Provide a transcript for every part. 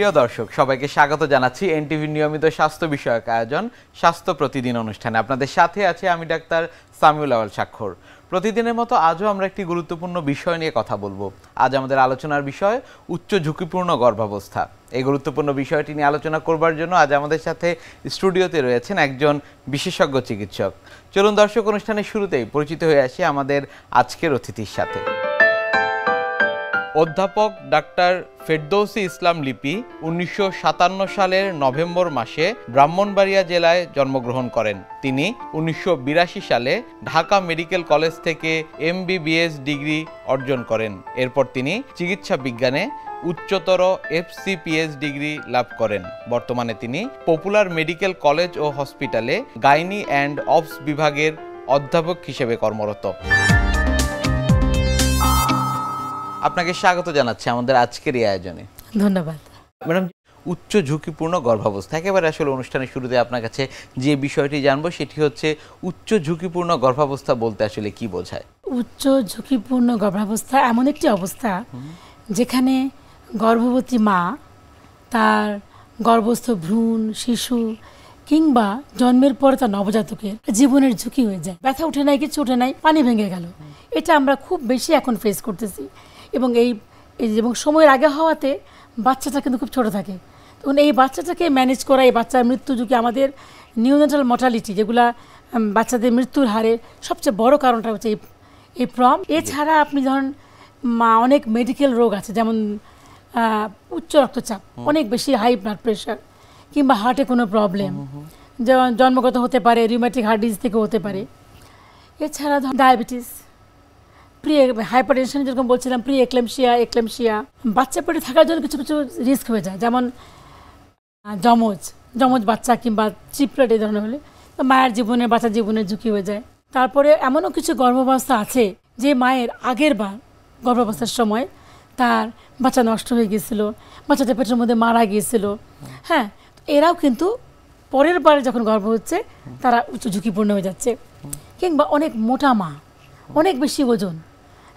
প্রিয় দর্শক সবাইকে স্বাগত জানাচ্ছি এনটিভি নিয়মিত স্বাস্থ্য বিষয়ক আয়োজন স্বাস্থ্য প্রতিদিন অনুষ্ঠানে। আপনাদের সাথে আছি আমি ডাক্তার সামিউল আওয়াল স্বাক্ষর। প্রতিদিনের মতো আজও আমরা একটি গুরুত্বপূর্ণ বিষয় নিয়ে কথা বলবো। আজ আমাদের আলোচনার বিষয় উচ্চ ঝুঁকিপূর্ণ গর্ভাবস্থা। এই গুরুত্বপূর্ণ বিষয়টি নিয়ে আলোচনা করবার জন্য আজ আমাদের সাথে স্টুডিওতে রয়েছেন একজন বিশেষজ্ঞ চিকিৎসক। চলুন দর্শক, অনুষ্ঠানের শুরুতেই পরিচিত হয়ে আসি আমাদের আজকের অতিথির সাথে। অধ্যাপক ডাক্তার ফেরদৌসী ইসলাম লিপি 1957 সালের নভেম্বর মাসে ব্রাহ্মণবাড়িয়া জেলায় জন্মগ্রহণ করেন। তিনি 1982 সালে ঢাকা মেডিকেল কলেজ থেকে MBBS ডিগ্রি অর্জন করেন। এরপর তিনি চিকিৎসা বিজ্ঞানে উচ্চতর FCPS ডিগ্রি লাভ করেন। বর্তমানে তিনি পপুলার মেডিকেল কলেজ ও হসপিটালে গাইনি অ্যান্ড অবস বিভাগের অধ্যাপক হিসেবে কর্মরত। আপনাকে স্বাগত জানাচ্ছি আমাদের আজকের এই আয়োজনে। ধন্যবাদ ম্যাডাম। উচ্চ ঝুঁকিপূর্ণ গর্ভাবস্থা, একেবারে আসলে অনুষ্ঠানের শুরুতে আপনার কাছে যে বিষয়টি জানবো সেটি হচ্ছে উচ্চ ঝুঁকিপূর্ণ গর্ভাবস্থা বলতে আসলে কি বোঝায়? উচ্চ ঝুঁকিপূর্ণ গর্ভাবস্থা এমন একটি অবস্থা যেখানে গর্ভবতী মা তার গর্ভস্থ ভ্রূণ, শিশু কিংবা জন্মের পরে তার নবজাতকের জীবনের ঝুঁকি হয়ে যায়। ব্যথা উঠে নাই, কিছু উঠে নাই, পানি ভেঙে গেল। এটা আমরা খুব বেশি এখন ফেস করতেছি এবং এবং সময়ের আগে হওয়াতে বাচ্চাটা কিন্তু খুব ছোট থাকে। তখন এই বাচ্চাটাকে ম্যানেজ করা, এই বাচ্চার মৃত্যু ঝুঁকি, আমাদের নিউনেটাল মর্টালিটি যেগুলা বাচ্চাদের মৃত্যুর হারে সবচেয়ে বড় কারণটা হচ্ছে এই প্রম। এছাড়া আপনি ধরেন অনেক মেডিকেল রোগ আছে, যেমন উচ্চ রক্তচাপ, অনেক বেশি হাই ব্লাড প্রেশার কিংবা হার্টে কোনো প্রবলেম যেমন জন্মগত হতে পারে, রিউম্যাটিক হার্ট ডিজিজ থেকে হতে পারে। এছাড়া ডায়াবেটিস, হাইপারটেনশন যেরকম বলছিলাম, এক্লেমশিয়া বাচ্চা পেটে থাকার জন্য কিছু কিছু রিস্ক হয়ে যায়, যেমন যমজ বাচ্চা কিংবা ট্রিপলেট এই ধরনের হলে মায়ের জীবনে, বাচ্চার জীবনের ঝুঁকি হয়ে যায়। তারপরে এমনও কিছু গর্ভাবস্থা আছে যে মায়ের আগের বার গর্ভাবস্থার সময় তার বাচ্চা নষ্ট হয়ে গিয়েছিল, বাচ্চাটা পেটের মধ্যে মারা গিয়েছিল। হ্যাঁ, এরাও কিন্তু পরের বারে যখন গর্ভ হচ্ছে তারা উচ্চ ঝুঁকিপূর্ণ হয়ে যাচ্ছে। কিংবা অনেক মোটা মা, অনেক বেশি ওজন,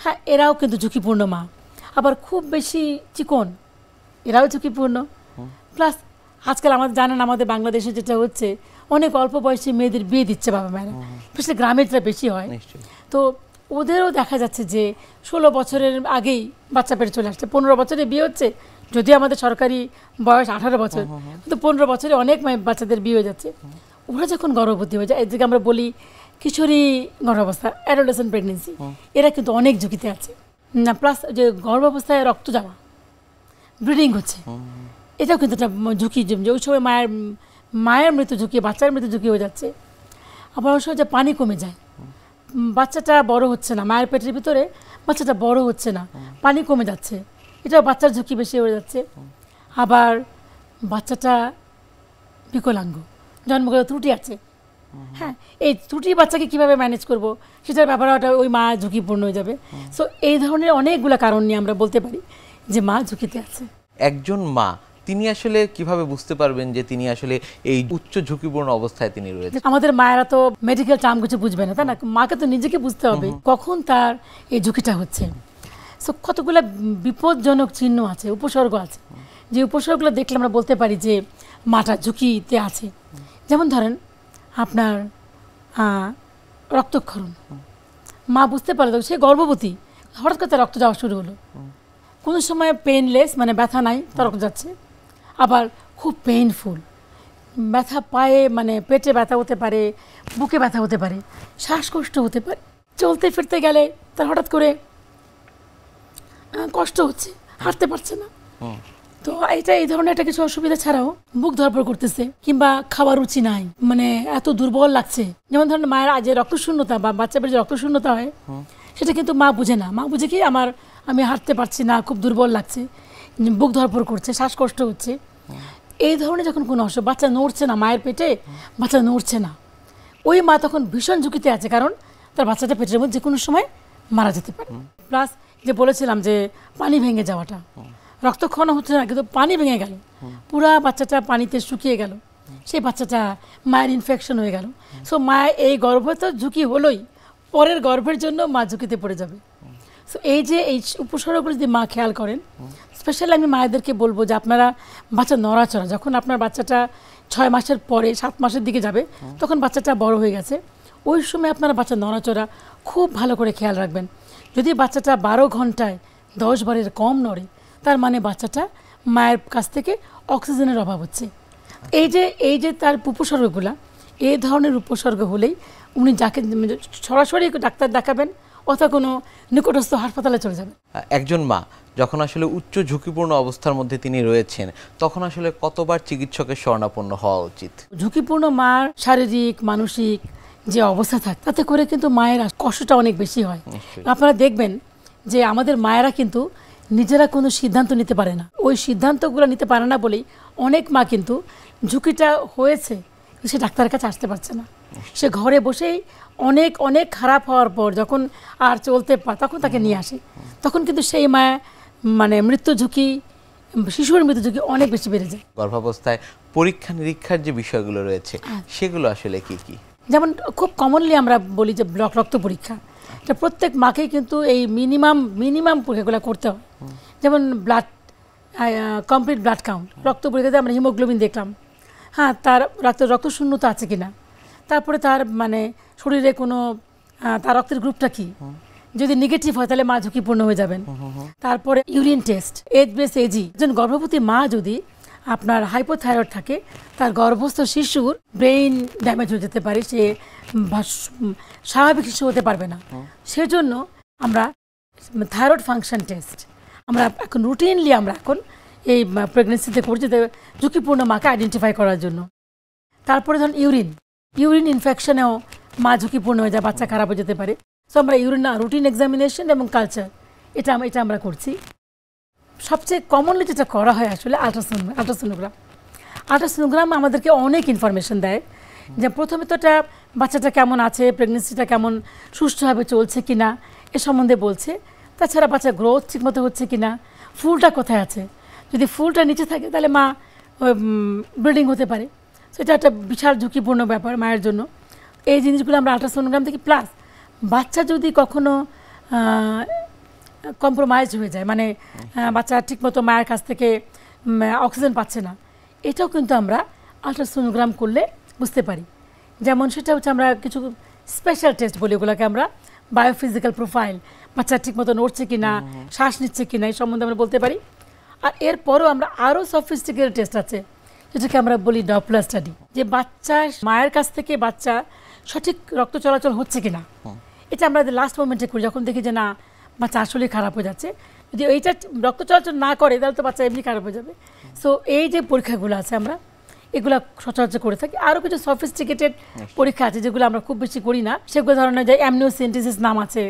হ্যাঁ এরাও কিন্তু ঝুঁকিপূর্ণ মা। আবার খুব বেশি চিকন, এরাও ঝুঁকিপূর্ণ। প্লাস আজকাল জানেন আমাদের বাংলাদেশে যেটা হচ্ছে, অনেক অল্প বয়সী মেয়েদের বিয়ে দিচ্ছে বাবা মায়েরা, স্পেশালি গ্রামে যেটা বেশি হয়। তো ওদেরও দেখা যাচ্ছে যে 16 বছরের আগেই বাচ্চা পেটে চলে আসছে, 15 বছরে বিয়ে হচ্ছে, যদিও আমাদের সরকারি বয়স 18 বছর, কিন্তু 15 বছরে অনেক বাচ্চাদের বিয়ে হয়ে যাচ্ছে। ওরা যখন গর্ভবতী হয়ে যায়, এদিকে আমরা বলি কিশোরী গর্ভাবস্থা, অ্যাডোলেসেন্ট প্রেগনেন্সি, এরা কিন্তু অনেক ঝুঁকিতে আছে। না প্লাস যে গর্ভাবস্থায় রক্ত যাওয়া, ব্লিডিং হচ্ছে, এটাও কিন্তু একটা ঝুঁকি, যে ওই সময় মায়ের মৃত্যু ঝুঁকি, বাচ্চার মৃত্যু ঝুঁকি হয়ে যাচ্ছে। আবার ওই সময় যে পানি কমে যায়, বাচ্চাটা বড় হচ্ছে না, মায়ের পেটের ভিতরে বাচ্চাটা বড় হচ্ছে না, পানি কমে যাচ্ছে, এটাও বাচ্চার ঝুঁকি বেশি হয়ে যাচ্ছে। আবার বাচ্চাটা বিকলাঙ্গ, জন্মগত ত্রুটি আছে, হ্যাঁ এই ত্রুটি বাচ্চাকে কিভাবে ম্যানেজ করব সেটার ব্যাপারটা ওই মা ঝুঁকিপূর্ণ হয়ে যাবে। সো এই ধরনের অনেকগুলো কারণ নিয়ে আমরা বলতে পারি যে মা ঝুঁকিতে আছে। একজন মা তিনি আসলে কিভাবে বুঝতে পারবেন যে তিনি আসলে এই উচ্চ ঝুঁকিপূর্ণ অবস্থায় তিনি রয়েছেন? আমাদের মায়েরা তো মেডিকেল টার্ম কিছু বুঝবে না, তাই না? মাকে তো নিজেকে বুঝতে হবে কখন তার এই ঝুঁকিটা হচ্ছে। সো কতগুলো বিপজ্জনক চিহ্ন আছে, উপসর্গ আছে, যে উপসর্গগুলো দেখলে আমরা বলতে পারি যে মাটা ঝুঁকিতে আছে। যেমন ধরেন আপনার রক্তক্ষরণ, মা বুঝতে পারলো সে গর্ভবতী, হঠাৎ করে তার রক্ত যাওয়া শুরু হলো। কোনো সময় পেইনলেস, মানে ব্যথা নাই, তার রক্ত যাচ্ছে। আবার খুব পেইনফুল, ব্যথা পায়ে, মানে পেটে ব্যথা হতে পারে, বুকে ব্যথা হতে পারে, শ্বাসকষ্ট হতে পারে, চলতে ফিরতে গেলে তার হঠাৎ করে কষ্ট হচ্ছে, হাঁটতে পারছে না। তো এই ধরনের একটা কিছু অসুবিধা ছাড়াও বুক ধরপড় করতেছে, কিংবা খাবার রুচি নাই, মানে এত দুর্বল লাগছে। যেমন ধরেন মায়ের যে রক্তশূন্যতা বা বাচ্চা পেটে যে রক্তশূন্যতা হয়, সেটা কিন্তু মা বুঝে না। মা বুঝে কি আমি হাঁটতে পারছি না, খুব দুর্বল লাগছে, বুক ধরপড় করছে, শ্বাসকষ্ট হচ্ছে। এই ধরনের যখন কোনো অসুখ, বাচ্চা নড়ছে না, মায়ের পেটে বাচ্চা নড়ছে না, ওই মা তখন ভীষণ ঝুঁকিতে আছে, কারণ তার বাচ্চাটা পেটের মধ্যে যে কোনো সময় মারা যেতে পারে। প্লাস যে বলেছিলাম যে পানি ভেঙে যাওয়াটা, রক্তক্ষরণ হচ্ছে না কিন্তু পানি ভেঙে গেল, পুরা বাচ্চাটা পানিতে শুকিয়ে গেল, সেই বাচ্চাটা মায়ের ইনফেকশন হয়ে গেল। সো মায়ের এই গর্ভে তো ঝুঁকি হলোই, পরের গর্ভের জন্য মা ঝুঁকিতে পড়ে যাবে। সো এই যে এই উপসর্গগুলো যদি মা খেয়াল করেন, স্পেশালি আমি মায়েদেরকে বলবো যে আপনারা বাচ্চা নড়াচড়া, যখন আপনার বাচ্চাটা 6 মাসের পরে 7 মাসের দিকে যাবে, তখন বাচ্চাটা বড় হয়ে গেছে, ওই সময় আপনারা বাচ্চা নড়াচড়া খুব ভালো করে খেয়াল রাখবেন। যদি বাচ্চাটা 12 ঘন্টায় 10 বারের কম নড়ে, তার মানে বাচ্চাটা মায়ের কাছ থেকে অক্সিজেনের অভাব হচ্ছে। এই যে তার উপসর্গগুলা, এই ধরনের উপসর্গ হলেই উনি যাকে সরাসরি ডাক্তার দেখাবেন অথবা কোনো নিকটস্থ হাসপাতালে চলে যাবেন। একজন মা যখন আসলে উচ্চ ঝুঁকিপূর্ণ অবস্থার মধ্যে তিনি রয়েছেন, তখন আসলে কতবার চিকিৎসকের শরণাপন্ন হওয়া উচিত? ঝুঁকিপূর্ণ মার শারীরিক মানসিক যে অবস্থা থাকে, তাতে করে কিন্তু মায়ের কষ্টটা অনেক বেশি হয়। আপনারা দেখবেন যে আমাদের মায়েরা কিন্তু নিজেরা কোনো সিদ্ধান্ত নিতে পারে না। ওই সিদ্ধান্তগুলো নিতে পারে না বলেই অনেক মা কিন্তু ঝুঁকিটা হয়েছে, সে ডাক্তারের কাছে আসতে পারছে না। সে ঘরে বসেই অনেক অনেক খারাপ হওয়ার পর যখন আর চলতে পারে, তখন তাকে নিয়ে আসে। তখন কিন্তু সেই মা মানে মৃত্যু ঝুঁকি, শিশুর মৃত্যু ঝুঁকি অনেক বেশি বেড়ে যায়। গর্ভাবস্থায় পরীক্ষা নিরীক্ষার যে বিষয়গুলো রয়েছে, সেগুলো আসলে কি কি? যেমন খুব কমনলি আমরা বলি যে রক্ত পরীক্ষা, এটা প্রত্যেক মাকেই কিন্তু এই মিনিমাম পরীক্ষাগুলো করতে হয়। যেমন ব্লাড কমপ্লিট ব্লাড কাউন্ট, রক্ত পরীক্ষাতে আমরা হিমোগ্লোবিন দেখলাম, হ্যাঁ তার রক্ত শূন্যতা আছে কিনা, তারপরে তার মানে শরীরে কোনো তার রক্তের গ্রুপটা কি, যদি নেগেটিভ হয় তাহলে মা ঝুঁকিপূর্ণ হয়ে যাবেন। তারপরে ইউরিন টেস্ট, এজ বেস এজি। একজন গর্ভবতী মা যদি আপনার হাইপোথাইরয়েড থাকে, তার গর্ভস্থ শিশুর ব্রেইন ড্যামেজ হয়ে যেতে পারে, সে স্বাভাবিক শিশু হতে পারবে না। সেজন্য আমরা থাইরয়েড ফাংশন টেস্ট আমরা এখন রুটিনলি আমরা এখন এই প্রেগনেন্সিতে করছি, ঝুঁকিপূর্ণ মাকে আইডেন্টিফাই করার জন্য। তারপরে ধরুন ইউরিন ইনফেকশনেও মা ঝুঁকিপূর্ণ হয়ে যায়, বাচ্চা খারাপ হয়ে যেতে পারে। সো আমরা রুটিন এক্সামিনেশন এবং কালচার এটা আমরা করছি। সবচেয়ে কমনলি যেটা করা হয় আসলে আল্ট্রাসোনোগ্রাম আমাদেরকে অনেক ইনফরমেশন দেয়, যে প্রথমে তো বাচ্চাটা কেমন আছে, প্রেগনেন্সিটা কেমন সুষ্ঠুভাবে চলছে কিনা এ সম্বন্ধে বলছে। তাছাড়া বাচ্চার গ্রোথ ঠিকমতো হচ্ছে কিনা, ফুলটা কোথায় আছে, যদি ফুলটা নিচে থাকে তাহলে মা ব্লিডিং হতে পারে। সেটা একটা বিশাল ঝুঁকিপূর্ণ ব্যাপার মায়ের জন্য। এই জিনিসগুলো আমরা আল্ট্রাসোনোগ্রাম থেকে, প্লাস বাচ্চা যদি কখনো কম্প্রোমাইজ হয়ে যায়, মানে বাচ্চা ঠিকমতো মায়ের কাছ থেকে অক্সিজেন পাচ্ছে না, এটাও কিন্তু আমরা আল্ট্রাসোনোগ্রাম করলে বুঝতে পারি। যেমন সেটা হচ্ছে আমরা কিছু স্পেশাল টেস্ট বলি, ওগুলোকে আমরা বায়োফিজিক্যাল প্রোফাইল, বাচ্চা ঠিকমতো নড়ছে কিনা, শ্বাস নিচ্ছে কিনা এই সম্বন্ধে আমরা বলতে পারি। আর এরপরও আমরা আরও সফিস্টিকেটেড টেস্ট আছে, যেটাকে আমরা বলি ডপলার স্টাডি, যে বাচ্চা মায়ের কাছ থেকে বাচ্চা সঠিক রক্ত চলাচল হচ্ছে কিনা, এটা আমরা লাস্ট মোমেন্টে করি, যখন দেখি যে না বাচ্চা আসলে খারাপ হয়ে যাচ্ছে। যদি এইটা রক্ত চলাচল না করে তাহলে তো বাচ্চা এমনি খারাপ হয়ে যাবে। সো এই যে পরীক্ষাগুলো আছে আমরা এগুলো সচরাচর করে থাকি। আরও কিছু সফিস্টিকেটেড পরীক্ষা আছে যেগুলো আমরা খুব বেশি করি না, সেগুলো ধরনের যে অ্যামনিওসেন্টেসিস নাম আছে,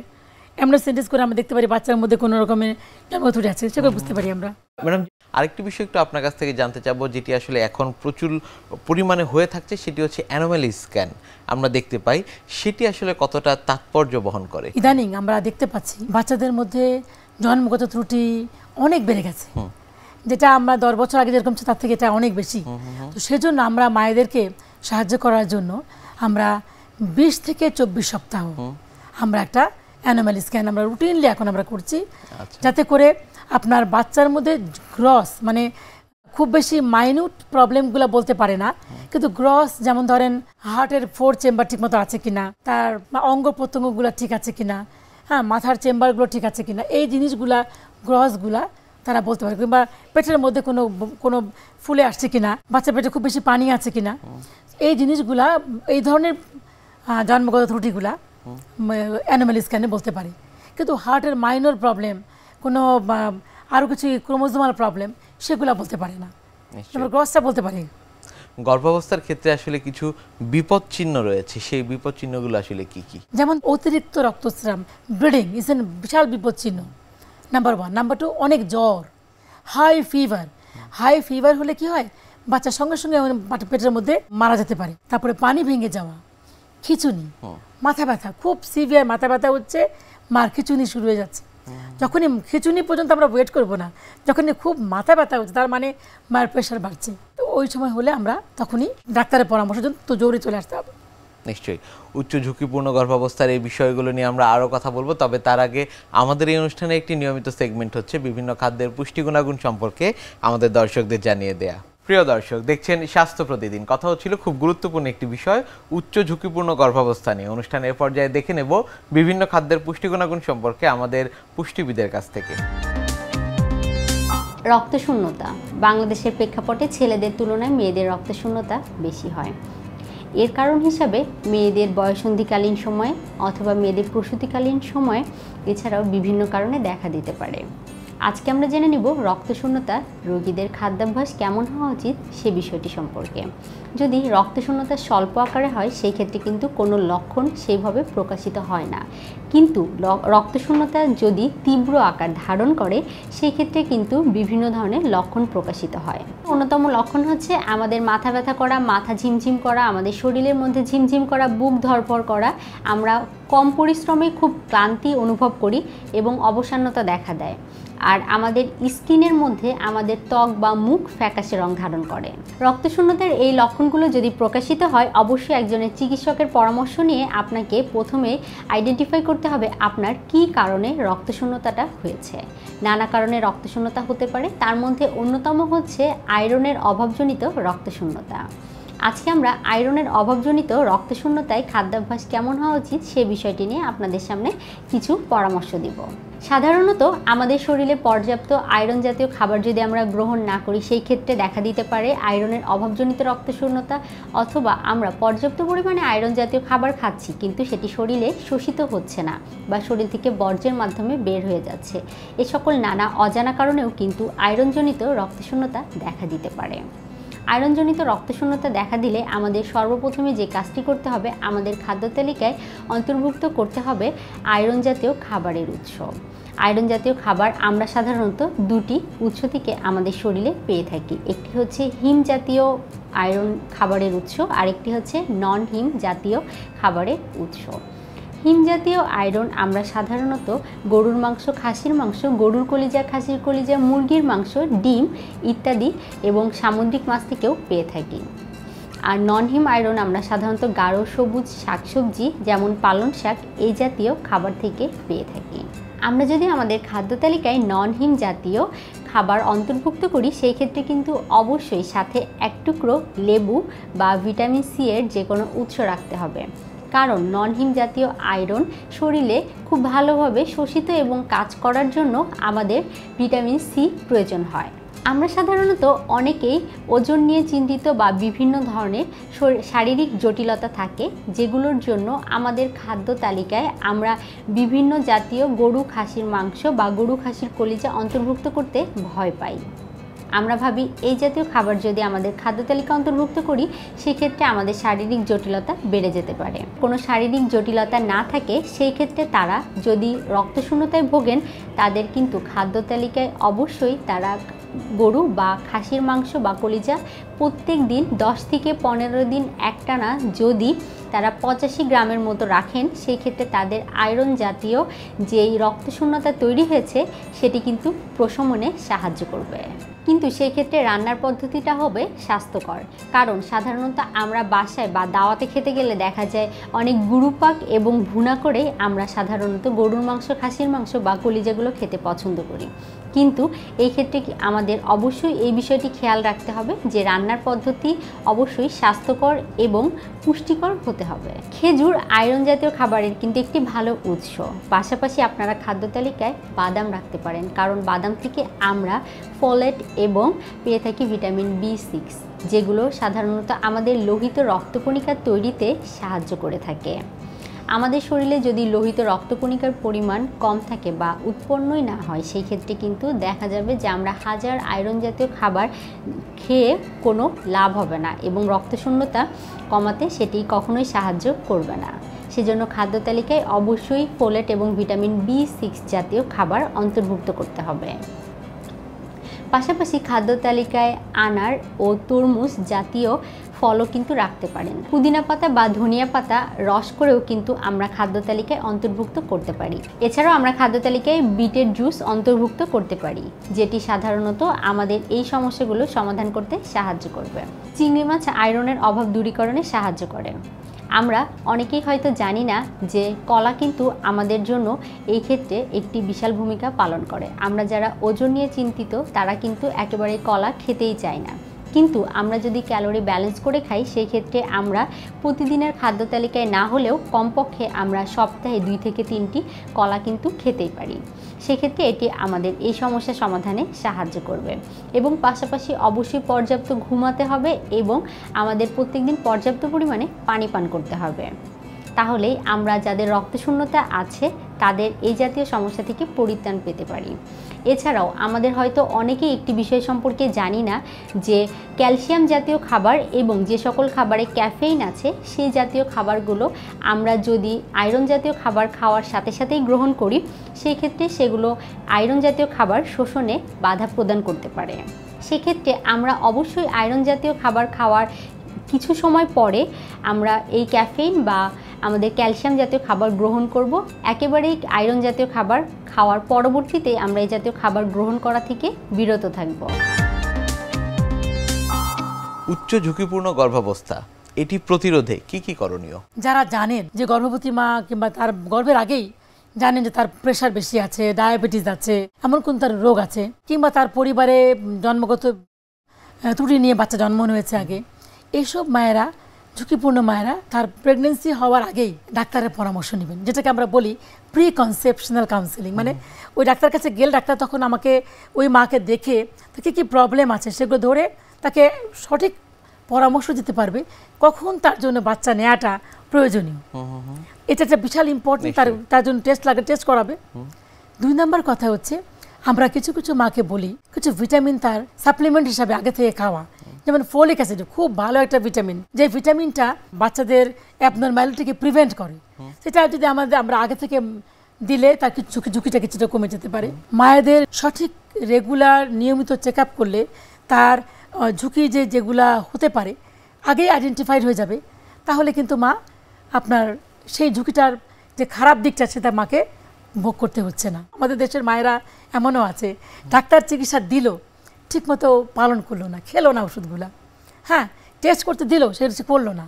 অ্যামনিওসেন্টেসিস করে আমরা দেখতে পারি বাচ্চার মধ্যে কোনো রকমের জন্মথুটি আছে, সেগুলো বুঝতে পারি আমরা। ম্যাডাম, আরেকটি বিষয় একটু আপনার কাছ থেকে জানতে চাবো, যেটি আসলে এখন প্রচুর পরিমাণে হয়ে থাকছে, সেটি হচ্ছে অ্যানোমালি স্ক্যান। আমরা দেখতে পাই সেটি আসলে কতটা তাৎপর্য বহন করে। ইদানিং আমরা দেখতে পাচ্ছি বাচ্চাদের মধ্যে জন্মগত ত্রুটি অনেক বেড়ে গেছে, যেটা আমরা 10 বছর আগে যেরকম ছিল তার থেকে এটা অনেক বেশি। তো সেজন্য আমরা মায়েদেরকে সাহায্য করার জন্য আমরা 20 থেকে 24 সপ্তাহ আমরা একটা অ্যানোমালি স্ক্যান আমরা রুটিনলি এখন আমরা করছি, যাতে করে আপনার বাচ্চার মধ্যে গ্রস মানে খুব বেশি মাইনিউট প্রবলেমগুলো বলতে পারে না, কিন্তু গ্রস যেমন ধরেন হার্টের 4 চেম্বার ঠিকমতো আছে কিনা, তার অঙ্গ প্রত্যঙ্গগুলো ঠিক আছে কিনা, হ্যাঁ মাথার চেম্বারগুলো ঠিক আছে কিনা, এই জিনিসগুলা গ্রসগুলা তারা বলতে পারে। কিংবা পেটের মধ্যে কোনো ফুলে আসছে কিনা, বাচ্চার পেটে খুব বেশি পানি আছে কিনা, এই জিনিসগুলা এই ধরনের জন্মগত ত্রুটিগুলা অ্যানোমালি স্ক্যানে বলতে পারি। কিন্তু হার্টের মাইনর প্রবলেম, কোনো আরও কিছু ক্রোমোজোমাল প্রবলেম, সেগুলো বলতে পারে না, গ্রসটা বলতে পারি। গর্ভাবস্থার ক্ষেত্রে আসলে কিছু বিপদ চিহ্ন রয়েছে, সেই বিপদ চিহ্নগুলো আসলে কি কি? যেমন অতিরিক্ত রক্তস্রাব, ব্লিডিং ইজ এন বিশাল বিপদ চিহ্ন, নাম্বার 1। নাম্বার 2, অনেক জ্বর, হাই ফিভার হলে কি হয়, বাচ্চার সঙ্গে সঙ্গে পেটের মধ্যে মারা যেতে পারে। তারপরে পানি ভেঙে যাওয়া, খিঁচুনি, মাথা ব্যথা, খুব সিভিয়ার মাথা ব্যথা হচ্ছে, মার খিঁচুনি শুরু হয়ে যাচ্ছে। যখনই খিঁচুনি পর্যন্ত আমরা ওয়েট করবো না, যখনই খুব মাথা ব্যথা হচ্ছে তার মানে মায়ের প্রেশার বাড়ছে। তো ওই সময় হলে আমরা তখনই ডাক্তারের পরামর্শ তো জরুরি চলে আসতে হবে। নিশ্চয়ই উচ্চ ঝুঁকিপূর্ণ গর্ভাবস্থার এই বিষয়গুলো নিয়ে আমরা আরও কথা বলবো, তবে তার আগে আমাদের এই অনুষ্ঠানে একটি নিয়মিত সেগমেন্ট হচ্ছে বিভিন্ন খাদ্যের পুষ্টি গুণাগুণ সম্পর্কে আমাদের দর্শকদের জানিয়ে দেয়া। প্রিয় দর্শক, দেখছেন স্বাস্থ্য প্রতিদিন। কথা হচ্ছিল খুব গুরুত্বপূর্ণ একটি বিষয়, উচ্চ ঝুঁকিপূর্ণ গর্ভাবস্থা নিয়ে। অনুষ্ঠানের পর্যায়ে দেখে নেব বিভিন্ন খাদ্যের পুষ্টি গুণাগুণ সম্পর্কে আমাদের পুষ্টিবিদের কাছ থেকে। রক্তশূন্যতা। বাংলাদেশের প্রেক্ষাপটে ছেলেদের তুলনায় মেয়েদের রক্তশূন্যতা বেশি হয়। এর কারণ হিসাবে মেয়েদের বয়সন্ধিকালীন সময়ে অথবা মেয়েদের প্রসূতিকালীন সময়ে, এছাড়াও বিভিন্ন কারণে দেখা দিতে পারে। আজকে আমরা জেনে নিব রক্তশূন্যতা রোগীদের খাদ্যাভ্যাস কেমন হওয়া উচিত সে বিষয়টি সম্পর্কে। যদি রক্তশূন্যতা স্বল্প আকারে হয় সেই ক্ষেত্রে কিন্তু কোনো লক্ষণ সেইভাবে প্রকাশিত হয় না, কিন্তু রক্তশূন্যতা যদি তীব্র আকার ধারণ করে সেই ক্ষেত্রে কিন্তু বিভিন্ন ধরনের লক্ষণ প্রকাশিত হয়। অন্যতম লক্ষণ হচ্ছে আমাদের মাথা ব্যথা করা, মাথা ঝিমঝিম করা, আমাদের শরীরের মধ্যে ঝিমঝিম করা, বুক ধড়ফড় করা, আমরা কম পরিশ্রমে খুব ক্লান্তি অনুভব করি এবং অবসান্যতা দেখা দেয়। আর আমাদের স্কিনের মধ্যে আমাদের ত্বক বা মুখ ফ্যাকাশে রং ধারণ করে। রক্তশূন্যতার এই লক্ষণগুলো যদি প্রকাশিত হয়, অবশ্যই একজনের চিকিৎসকের পরামর্শ নিয়ে আপনাকে প্রথমে আইডেন্টিফাই করতে হবে আপনার কী কারণে রক্তশূন্যতাটা হয়েছে। নানা কারণে রক্তশূন্যতা হতে পারে, তার মধ্যে অন্যতম হচ্ছে আয়রনের অভাবজনিত রক্তশূন্যতা। আজকে আমরা আয়রনের অভাবজনিত রক্তশূন্যতায় খাদ্যাভ্যাস কেমন হওয়া উচিত সে বিষয়টি নিয়ে আপনাদের সামনে কিছু পরামর্শ দিব। সাধারণত আমাদের শরীরে পর্যাপ্ত আয়রন জাতীয় খাবার যদি আমরা গ্রহণ না করি সেই ক্ষেত্রে দেখা দিতে পারে আয়রনের অভাবজনিত রক্তশূন্যতা, অথবা আমরা পর্যাপ্ত পরিমাণে আয়রন জাতীয় খাবার খাচ্ছি কিন্তু সেটি শরীরে শোষিত হচ্ছে না বা শরীর থেকে বর্জ্যের মাধ্যমে বের হয়ে যাচ্ছে। এ সকল নানা অজানা কারণেও কিন্তু আয়রনজনিত রক্তশূন্যতা দেখা দিতে পারে। আয়রনজনিত রক্তশূন্যতা দেখা দিলে আমাদের সর্বপ্রথমে যে কাজটি করতে হবে, আমাদের খাদ্য তালিকায় অন্তর্ভুক্ত করতে হবে আয়রন জাতীয় খাবারের উৎস। আয়রন জাতীয় খাবার আমরা সাধারণত দুটি উৎস থেকে আমাদের শরীরে পেয়ে থাকি। একটি হচ্ছে হিম জাতীয় আয়রন খাবারের উৎস, আরেকটি হচ্ছে নন হিম জাতীয় খাবারের উৎস। হিম জাতীয় আয়রন আমরা সাধারণত গরুর মাংস, খাসির মাংস, গরুর কলিজা, খাসির কলিজা, মুরগির মাংস, ডিম ইত্যাদি এবং সামুদ্রিক মাছ থেকেও পেয়ে থাকি। আর নন হিম আয়রন আমরা সাধারণত গাঢ় সবুজ শাকসবজি যেমন পালং শাক এই জাতীয় খাবার থেকে পেয়ে থাকি। আমরা যদি আমাদের খাদ্য তালিকায় নন হিম জাতীয় খাবার অন্তর্ভুক্ত করি সেই ক্ষেত্রে কিন্তু অবশ্যই সাথে এক টুকরো লেবু বা ভিটামিন সি এর যে কোনো উৎস রাখতে হবে, কারণ নন হিম জাতীয় আয়রন শরীরে খুব ভালোভাবে শোষিত এবং কাজ করার জন্য আমাদের ভিটামিন সি প্রয়োজন হয়। আমরা সাধারণত অনেকেই ওজন নিয়ে চিন্তিত বা বিভিন্ন ধরনের শারীরিক জটিলতা থাকে, যেগুলোর জন্য আমাদের খাদ্য তালিকায় আমরা বিভিন্ন জাতীয় গরু খাসির মাংস বা গরু খাসির কলিজা অন্তর্ভুক্ত করতে ভয় পাই। আমরা ভাবি এই জাতীয় খাবার যদি আমাদের খাদ্য তালিকা অন্তর্ভুক্ত করি সেক্ষেত্রে আমাদের শারীরিক জটিলতা বেড়ে যেতে পারে। কোনো শারীরিক জটিলতা না থাকে সেই ক্ষেত্রে তারা যদি রক্তশূন্যতায় ভোগেন তাদের কিন্তু খাদ্য তালিকায় অবশ্যই তারা গরু বা খাসির মাংস বা কলিজা প্রত্যেক দিন 10 থেকে 15 দিন একটানা যদি তারা 85 গ্রামের মতো রাখেন সেই ক্ষেত্রে তাদের আয়রন জাতীয় যেই রক্তশূন্যতা তৈরি হয়েছে সেটি কিন্তু প্রশমনে সাহায্য করবে। কিন্তু সেই ক্ষেত্রে রান্নার পদ্ধতিটা হবে স্বাস্থ্যকর, কারণ সাধারণত আমরা বাসায় বা দাওয়াতে খেতে গেলে দেখা যায় অনেক গুরুপাক এবং ভুনা করে আমরা সাধারণত গরুর মাংস, খাসির মাংস বা কলিজাগুলো খেতে পছন্দ করি। কিন্তু এই ক্ষেত্রে আমাদের অবশ্যই এই বিষয়টি খেয়াল রাখতে হবে যে রান্নার পদ্ধতি অবশ্যই স্বাস্থ্যকর এবং পুষ্টিকর হতে হবে। খেজুর আয়রন জাতীয় খাবারের কিন্তু একটি ভালো উৎস। পাশাপাশি আপনারা খাদ্য তালিকায় বাদাম রাখতে পারেন, কারণ বাদাম থেকে আমরা ফোলেট এবং পেয়ে থাকি ভিটামিন B6, যেগুলো সাধারণত আমাদের লোহিত রক্তকণিকা তৈরিতে সাহায্য করে থাকে। আমাদের শরীরে যদি লোহিত রক্তকণিকার পরিমাণ কম থাকে বা উৎপন্নই না হয় সেই ক্ষেত্রে কিন্তু দেখা যাবে যে আমরা হাজার আয়রন জাতীয় খাবার খেয়ে কোনো লাভ হবে না এবং রক্তশূন্যতা কমাতে সেটি কখনোই সাহায্য করবে না। সেজন্য খাদ্য তালিকায় অবশ্যই ফোলেট এবং ভিটামিন B6 জাতীয় খাবার অন্তর্ভুক্ত করতে হবে। পাশাপাশি খাদ্য তালিকায় আনার ও তরমুজ জাতীয় ফলও কিন্তু রাখতে পারেন। পুদিনা পাতা বা ধনিয়া পাতা রস করেও কিন্তু আমরা খাদ্য তালিকায় অন্তর্ভুক্ত করতে পারি। এছাড়াও আমরা খাদ্য তালিকায় বিটের জুস অন্তর্ভুক্ত করতে পারি, যেটি সাধারণত আমাদের এই সমস্যাগুলো সমাধান করতে সাহায্য করবে। চিংড়ি মাছ আয়রনের অভাব দূরীকরণে সাহায্য করে। আমরা অনেকেই হয়তো জানি না যে কলা কিন্তু আমাদের জন্য এই ক্ষেত্রে একটি বিশাল ভূমিকা পালন করে। আমরা যারা ওজন নিয়ে চিন্তিত তারা কিন্তু একেবারে কলা খেতেই চায় না, কিন্তু আমরা যদি ক্যালোরি ব্যালেন্স করে খাই সেই ক্ষেত্রে আমরা প্রতিদিনের খাদ্য তালিকায় না হলেও কমপক্ষে আমরা সপ্তাহে 2 থেকে 3টি কলা কিন্তু খেতেই পারি। সেক্ষেত্রে এটি আমাদের এই সমস্যা সমাধানে সাহায্য করবে। এবং পাশাপাশি অবশ্যই পর্যাপ্ত ঘুমাতে হবে এবং আমাদের প্রত্যেকদিন পর্যাপ্ত পরিমাণে পানি পান করতে হবে। তাহলেই আমরা যাদের রক্তশূন্যতা আছে তাদের এই জাতীয় সমস্যা থেকে পরিত্রাণ পেতে পারি। এছাড়াও আমাদের হয়তো অনেকেই একটি বিষয় সম্পর্কে জানি না যে ক্যালসিয়াম জাতীয় খাবার এবং যে সকল খাবারে ক্যাফেইন আছে সেই জাতীয় খাবারগুলো আমরা যদি আয়রন জাতীয় খাবার খাওয়ার সাথে সাথেই গ্রহণ করি সেই ক্ষেত্রে সেগুলো আয়রন জাতীয় খাবার শোষণে বাধা প্রদান করতে পারে। সেক্ষেত্রে আমরা অবশ্যই আয়রন জাতীয় খাবার খাওয়ার কিছু সময় পরে আমরা এই ক্যাফেইন বা আমাদের ক্যালসিয়াম জাতীয় খাবার গ্রহণ করব। একেবারেই আয়রন জাতীয় খাবার খাওয়ার পরবর্তীতে আমরা এই জাতীয় খাবার গ্রহণ করা থেকে বিরত থাকব। উচ্চ ঝুঁকিপূর্ণ গর্ভাবস্থা এটি প্রতিরোধে কি কি করণীয়? যারা জানেন যে গর্ভবতী মা কিংবা তার গর্ভের আগেই জানেন যে তার প্রেশার বেশি আছে, ডায়াবেটিস আছে, এমন কোন তার রোগ আছে, কিংবা তার পরিবারে জন্মগত ত্রুটি নিয়ে বাচ্চা জন্ম হয়েছে আগে, এইসব মায়েরা, ঝুঁকিপূর্ণ মায়েরা তার প্রেগনেন্সি হওয়ার আগেই ডাক্তারের পরামর্শ নেবেন, যেটাকে আমরা বলি প্রি কনসেপশনাল কাউন্সেলিং। মানে ওই ডাক্তার কাছে গেলে ডাক্তার তখন আমাকে ওই মাকে দেখে তাকে কী প্রবলেম আছে সেগুলো ধরে তাকে সঠিক পরামর্শ দিতে পারবে কখন তার জন্য বাচ্চা নেওয়াটা প্রয়োজনীয়। এটা একটা বিশাল ইম্পর্টেন্ট। তার জন্য টেস্ট করাবে। 2 নম্বর কথা হচ্ছে আমরা কিছু কিছু মাকে বলি কিছু ভিটামিন তার সাপ্লিমেন্ট হিসাবে আগে থেকে খাওয়া, যেমন ফোলিক অ্যাসিড, খুব ভালো একটা ভিটামিন, যে ভিটামিনটা বাচ্চাদের অ্যাবনর্ম্যালিটিকে প্রিভেন্ট করে। সেটা যদি আমরা আগে থেকে দিলে তার ঝুঁকিটা কিছুটা কমে যেতে পারে। মায়েদের সঠিক রেগুলার নিয়মিত চেক আপ করলে তার ঝুঁকি যেগুলা হতে পারে আগেই আইডেন্টিফাইড হয়ে যাবে, তাহলে কিন্তু মা আপনার সেই ঝুঁকিটার যে খারাপ দিকটা সেটা মাকে ভোগ করতে হচ্ছে না। আমাদের দেশের মায়েরা এমনও আছে ডাক্তার চিকিৎসা দিল ঠিকমতো পালন করলো না, খেলো না ওষুধগুলা, হ্যাঁ টেস্ট করতে দিল সেটা করলো না,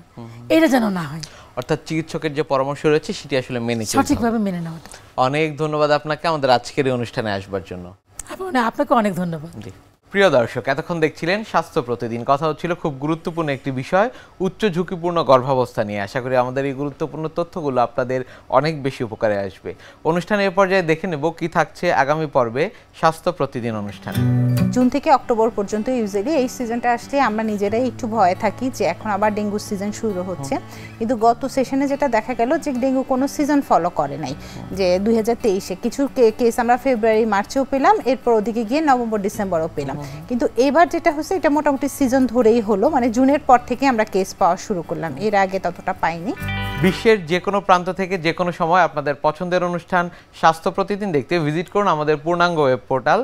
এটা যেন না হয়। অর্থাৎ চিকিৎসকের যে পরামর্শ রয়েছে সেটি আসলে মেনে সঠিকভাবে মেনে নেওয়া। অনেক ধন্যবাদ আপনাকে আমাদের আজকের এই অনুষ্ঠানে আসবার জন্য। আপনাকে অনেক ধন্যবাদ। প্রিয় দর্শক, এতক্ষণ দেখছিলেন স্বাস্থ্য প্রতিদিন। কথা হচ্ছিল খুব গুরুত্বপূর্ণ একটি বিষয়, উচ্চ ঝুঁকিপূর্ণ গর্ভাবস্থা নিয়ে। আশা করি আমাদের এই গুরুত্বপূর্ণ তথ্যগুলো আপনাদের অনেক বেশি উপকারে আসবে। অনুষ্ঠানের পর্যায়ে দেখে নেব কি থাকছে আগামী পর্বে স্বাস্থ্য প্রতিদিন অনুষ্ঠানে। জুন থেকে অক্টোবর পর্যন্ত ইউজুয়ালি এই সিজনটা আসলে আমরা নিজেরাই একটু ভয়ে থাকি যে এখন আবার ডেঙ্গু সিজন শুরু হচ্ছে, কিন্তু গত সেশনে যেটা দেখা গেল যে ডেঙ্গু কোনো সিজন ফলো করে নাই। যে 2023-এ কিছু কেস আমরা ফেব্রুয়ারি মার্চেও পেলাম, এরপর ওদিকে গিয়ে নভেম্বর ডিসেম্বরও পেলাম, কিন্তু এবার যেটা হচ্ছে এটা মোটামুটি সিজন ধরেই হলো, মানে জুনের পর থেকে আমরা কেস পাওয়া শুরু করলাম, এর আগে ততটা পাইনি। বিশ্বের যে কোনো প্রান্ত থেকে যে কোনো সময় আপনাদের পছন্দের অনুষ্ঠান স্বাস্থ্য প্রতিদিন দেখতে ভিজিট করুন আমাদের পূর্ণাঙ্গ ওয়েব পোর্টাল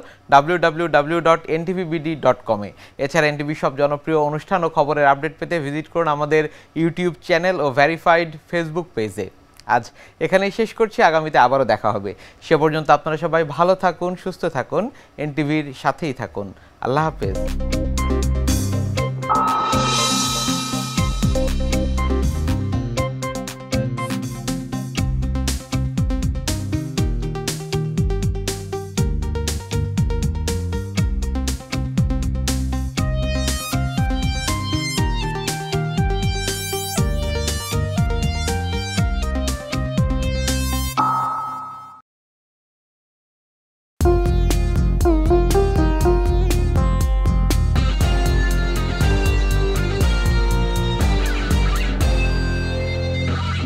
www.ntvbd.com-এ। এছাড়া এনটিভি সব জনপ্রিয় অনুষ্ঠান ও খবরের আপডেট পেতে ভিজিট করুন আমাদের ইউটিউব চ্যানেল ও ভেরিফাইড ফেসবুক পেজে। আজ এখানেই শেষ করছি, আগামীতে আবারও দেখা হবে। সে পর্যন্ত আপনারা সবাই ভালো থাকুন, সুস্থ থাকুন, এনটিভির সাথেই থাকুন। আল্লাহ হাফেজ।